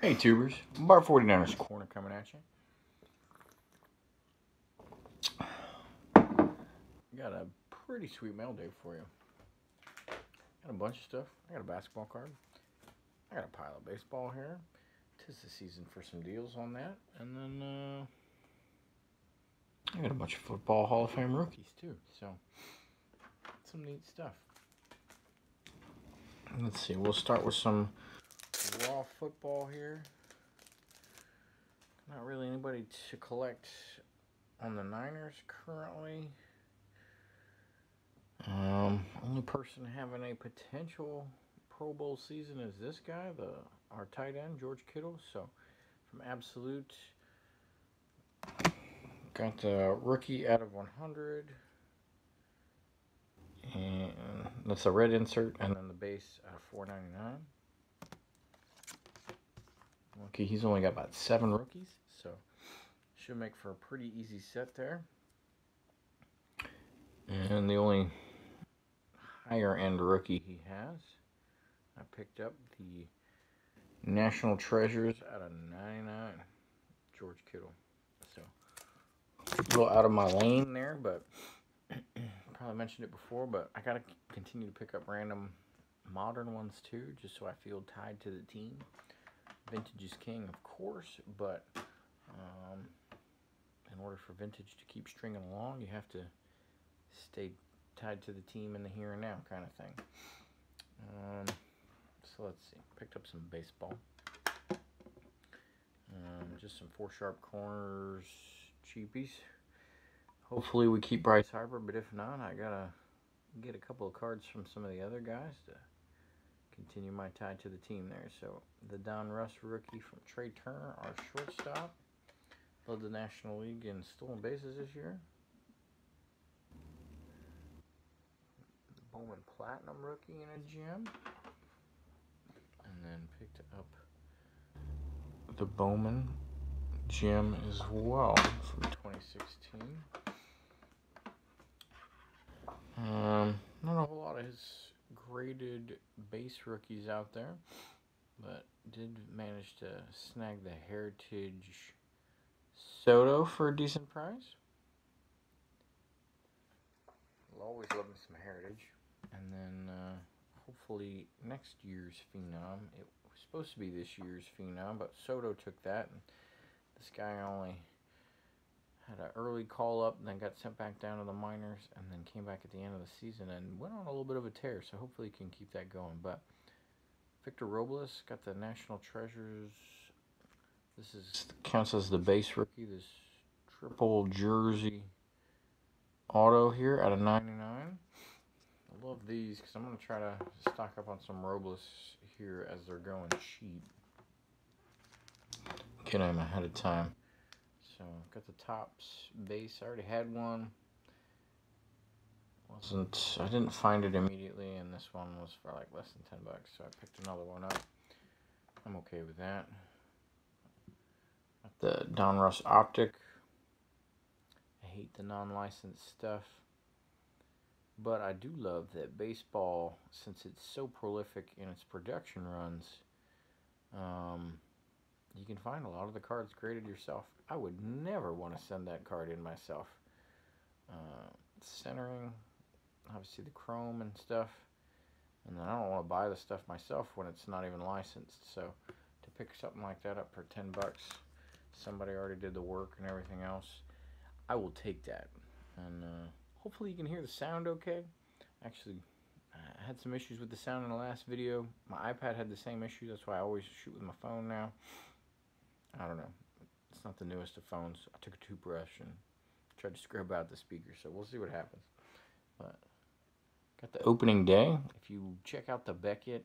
Hey tubers, Bar 49ers Corner coming at you. Got a pretty sweet mail day for you. Got a bunch of stuff. I got a basketball card. I got a pile of baseball here. 'Tis the season for some deals on that. And then I got a bunch of Football Hall of Fame rookies too. So some neat stuff. Let's see. We'll start with some raw football here. Not really anybody to collect on the Niners currently. Only person having a potential Pro Bowl season is this guy, our tight end, George Kittle. So from Absolute, got the rookie out of 100. And that's a red insert, and then the base out of 499. Okay, he's only got about 7 rookies, so should make for a pretty easy set there. And the only higher end rookie he has, I picked up the National Treasures out of 99, George Kittle. So a little out of my lane there, but probably mentioned it before, but I gotta continue to pick up random modern ones too, just so I feel tied to the team. Vintage is king, of course, but in order for vintage to keep stringing along, you have to stay tied to the team in the here and now kind of thing. So let's see. Picked up some baseball. Just some 4 sharp corners, cheapies. Hopefully we keep Bryce Harper, but if not, I gotta get a couple of cards from some of the other guys to continue my tie to the team there. So the Don Russ rookie from Trey Turner, our shortstop, led the National League in stolen bases this year. The Bowman Platinum rookie in a gem, and then picked up the Bowman gem as well from 2016. Not a whole lot of his graded base rookies out there, but did manage to snag the Heritage Soto for a decent price. I'll always love me some Heritage. And then hopefully next year's Phenom. It was supposed to be this year's Phenom, but Soto took that. And this guy only had an early call up and then got sent back down to the minors and then came back at the end of the season and went on a little bit of a tear, so hopefully he can keep that going. But Victor Robles got the National Treasures. This counts as the base rookie, this triple jersey auto here out of 99. I love these because I'm going to try to stock up on some Robles here as they're going cheap. Get them ahead of time. So, got the Topps base. I already had one. I didn't find it immediately, and this one was for like less than $10, so I picked another one up. I'm okay with that. Got the Don Russ Optic. I hate the non-licensed stuff, but I do love that baseball, since it's so prolific in its production runs, you can find a lot of the cards graded yourself. I would never want to send that card in myself. Centering, obviously the chrome and stuff, and then I don't want to buy the stuff myself when it's not even licensed. So to pick something like that up for $10, somebody already did the work and everything else, I will take that. And hopefully you can hear the sound okay. Actually, I had some issues with the sound in the last video. My iPad had the same issue. That's why I always shoot with my phone now. I don't know. It's not the newest of phones. I took a toothbrush and tried to scrub out the speaker, so we'll see what happens. But got the opening day. If you check out the Beckett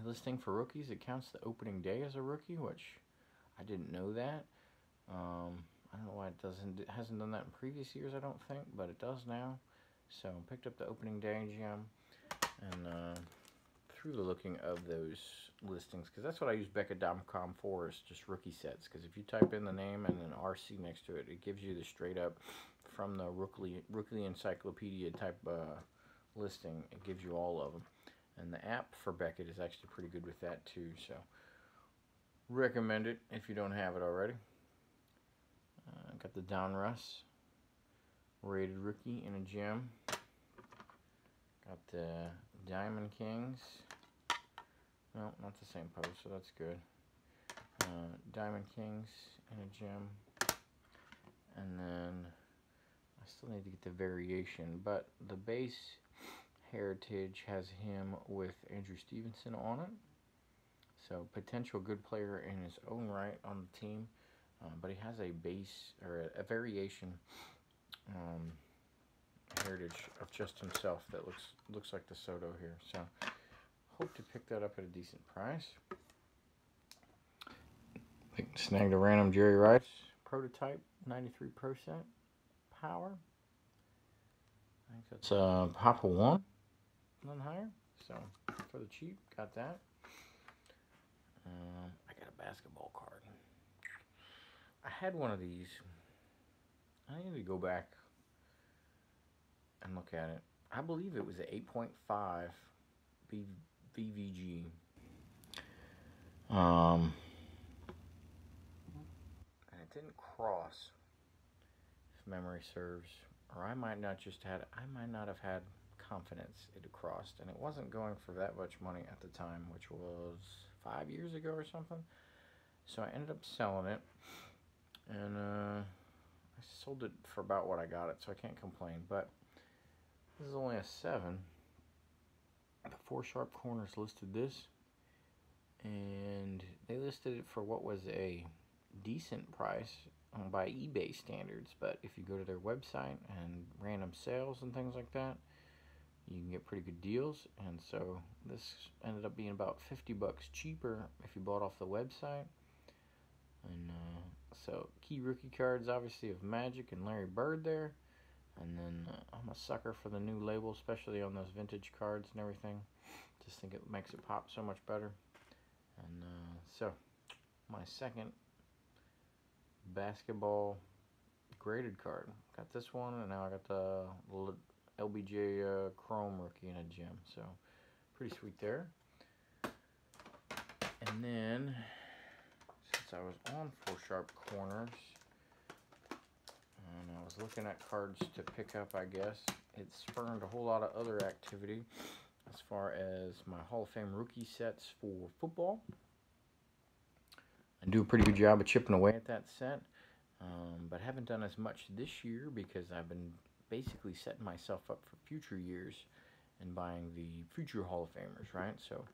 listing for rookies, it counts the opening day as a rookie, which I didn't know that. I don't know why it hasn't done that in previous years, I don't think, but it does now. So picked up the opening day gem and through the looking of those listings, because that's what I use Beckett.com for, is just rookie sets. Because if you type in the name and then RC next to it, it gives you the straight up from the rookie encyclopedia type listing. It gives you all of them. And the app for Beckett is actually pretty good with that too, so recommend it if you don't have it already. Got the Donruss rated rookie in a gem. Got the Diamond Kings. No, not the same pose, so that's good. Diamond Kings in a gem. And then I still need to get the variation, but the base Heritage has him with Andrew Stevenson on it. So potential good player in his own right on the team. But he has a base or a variation Heritage of just himself that looks like the Soto here. So hope to pick that up at a decent price. Snagged a random Jerry Rice prototype, 93% power. I think that's Papa 1, nothing higher. So for the cheap, got that. I got a basketball card. I had one of these. I need to go back and look at it. I believe it was an 8.5 VVG. And it didn't cross, if memory serves. Or I might not have had confidence it had crossed. And it wasn't going for that much money at the time, which was 5 years ago or something. So I ended up selling it. And I sold it for about what I got it, so I can't complain. But this is only a 7. The 4 sharp corners listed this. And they listed it for what was a decent price by eBay standards. But if you go to their website and random sales and things like that, you can get pretty good deals. And so this ended up being about $50 cheaper if you bought off the website. And so key rookie cards obviously of Magic and Larry Bird there. And then I'm a sucker for the new label, especially on those vintage cards and everything. Just think it makes it pop so much better. And so my second basketball graded card. Got this one, and now I got the LBJ Chrome rookie in a gem. So pretty sweet there. And then since I was on 4 sharp corners and I was looking at cards to pick up, I guess it spurned a whole lot of other activity as far as my Hall of Fame rookie sets for football. I do a pretty good job of chipping away at that set, but haven't done as much this year because I've been basically setting myself up for future years and buying the future Hall of Famers, right? So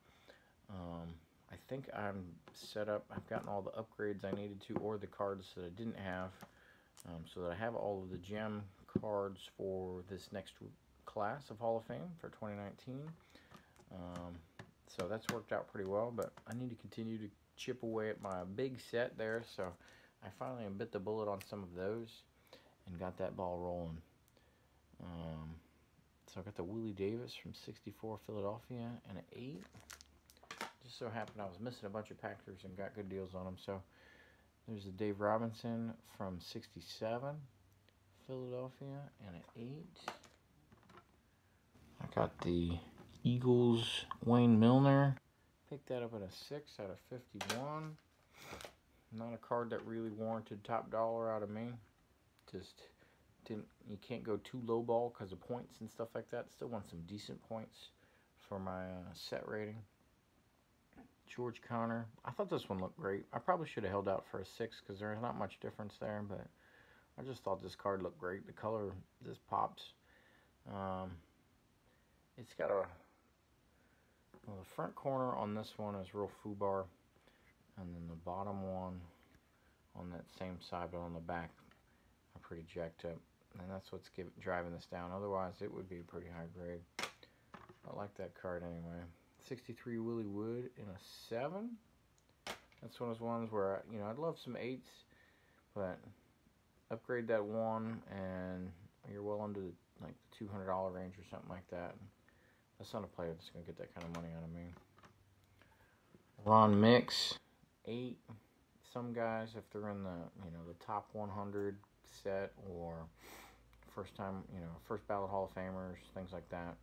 I think I'm set up. I've gotten all the upgrades I needed to, or the cards that I didn't have, so that I have all of the gem cards for this next class of Hall of Fame for 2019. So that's worked out pretty well, but I need to continue to chip away at my big set there. So I finally bit the bullet on some of those and got that ball rolling. So I got the Willie Davis from 64 Philadelphia and an 8. Just so happened I was missing a bunch of Packers and got good deals on them. So there's the Dave Robinson from 67 Philadelphia and an 8. I got the Eagles Wayne Milner. Picked that up at a 6 out of 51. Not a card that really warranted top dollar out of me. Just didn't. You can't go too low ball because of points and stuff like that. Still want some decent points for my set rating. George Connor. I thought this one looked great. I probably should have held out for a 6 because there's not much difference there, but I just thought this card looked great. The color just pops. It's got a... Well, the front corner on this one is real foobar, and then the bottom one on that same side, but on the back are pretty jacked up, and that's what's driving this down. Otherwise, it would be a pretty high grade. I like that card anyway. 63 Willie Wood in a 7. That's one of those ones where, I'd love some 8s, but upgrade that 1, and you're well into like the $200 range or something like that. That's not a player that's going to get that kind of money out of me. Ron Mix, 8. Some guys, if they're in the, the top 100 set or first time, first ballot Hall of Famers, things like that,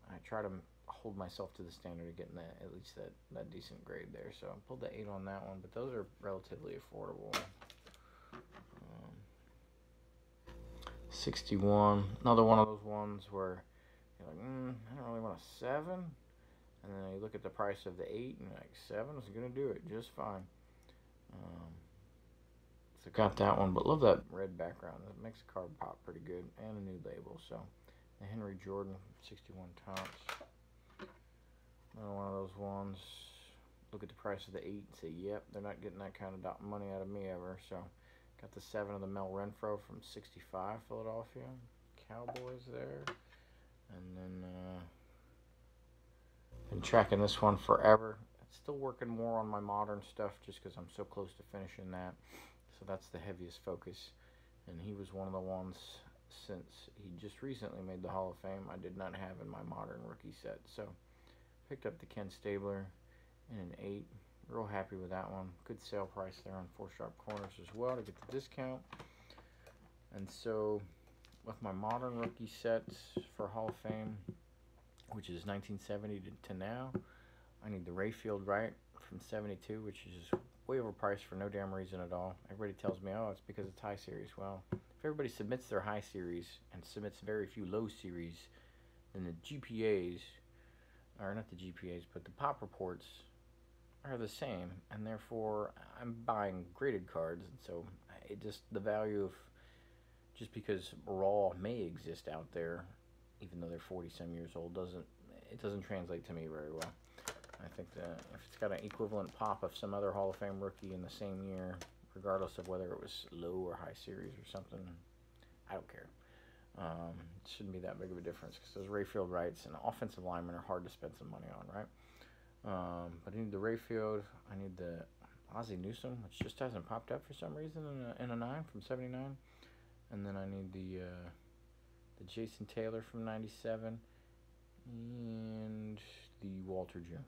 I try to hold myself to the standard of getting that, at least that decent grade there. So I pulled the 8 on that one, but those are relatively affordable. 61, another one of those ones where you're like, I don't really want a 7. And then you look at the price of the 8 and you're like, 7 is going to do it just fine. So got that one, but love that red background. It makes the card pop pretty good, and a new label. So the Henry Jordan 61 Topps. Another one of those ones. Look at the price of the 8 and say, yep, they're not getting that kind of money out of me ever. So got the 7 of the Mel Renfro from 65 Philadelphia Cowboys there. And then been tracking this one forever. Still working more on my modern stuff just because I'm so close to finishing that. So that's the heaviest focus. And he was one of the ones, since he just recently made the Hall of Fame, I did not have in my modern rookie set. So picked up the Ken Stabler in an 8. Real happy with that one. Good sale price there on 4-sharp corners as well to get the discount. And so with my modern rookie sets for Hall of Fame, which is 1970 to now, I need the Rayfield Wright from 72, which is way overpriced for no damn reason at all. Everybody tells me, oh, it's because it's high series. Well, if everybody submits their high series and submits very few low series, then the GPAs, or not the GPAs, but the pop reports are the same, and therefore I'm buying graded cards, and so it just, the value of, just because raw may exist out there, even though they're 40-some years old, doesn't translate to me very well. I think that if it's got an equivalent pop of some other Hall of Fame rookie in the same year, regardless of whether it was low or high series or something, I don't care. It shouldn't be that big of a difference, because those Rayfield Wrights and offensive linemen are hard to spend some money on, right? But I need the Rayfield. I need the Ozzie Newsome, which just hasn't popped up for some reason in a 9 from 79. And then I need the Jason Taylor from 97 and the Walter Jones.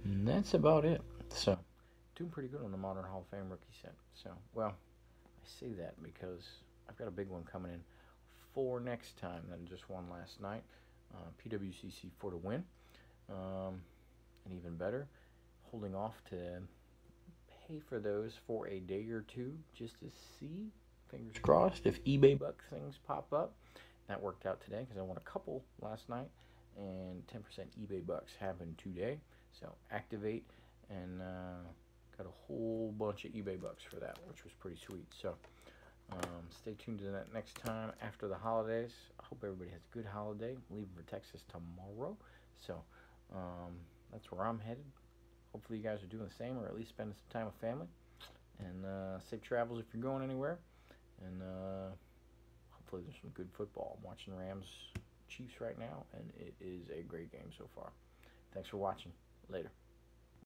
And that's about it. So, doing pretty good on the modern Hall of Fame rookie set. So, well, I say that because I've got a big one coming in for next time than just one last night. PWCC for to win. And even better, holding off to pay for those for a day or two just to see, fingers crossed, if eBay buck things pop up. That worked out today because I won a couple last night, and 10% eBay bucks happened today. So activate, and got a whole bunch of eBay bucks for that, which was pretty sweet. So stay tuned to that next time after the holidays. I hope everybody has a good holiday. I'm leaving for Texas tomorrow, so that's where I'm headed. Hopefully you guys are doing the same, or at least spending some time with family. And safe travels if you're going anywhere. And hopefully there's some good football. I'm watching Rams Chiefs right now, and it is a great game so far. Thanks for watching. Later.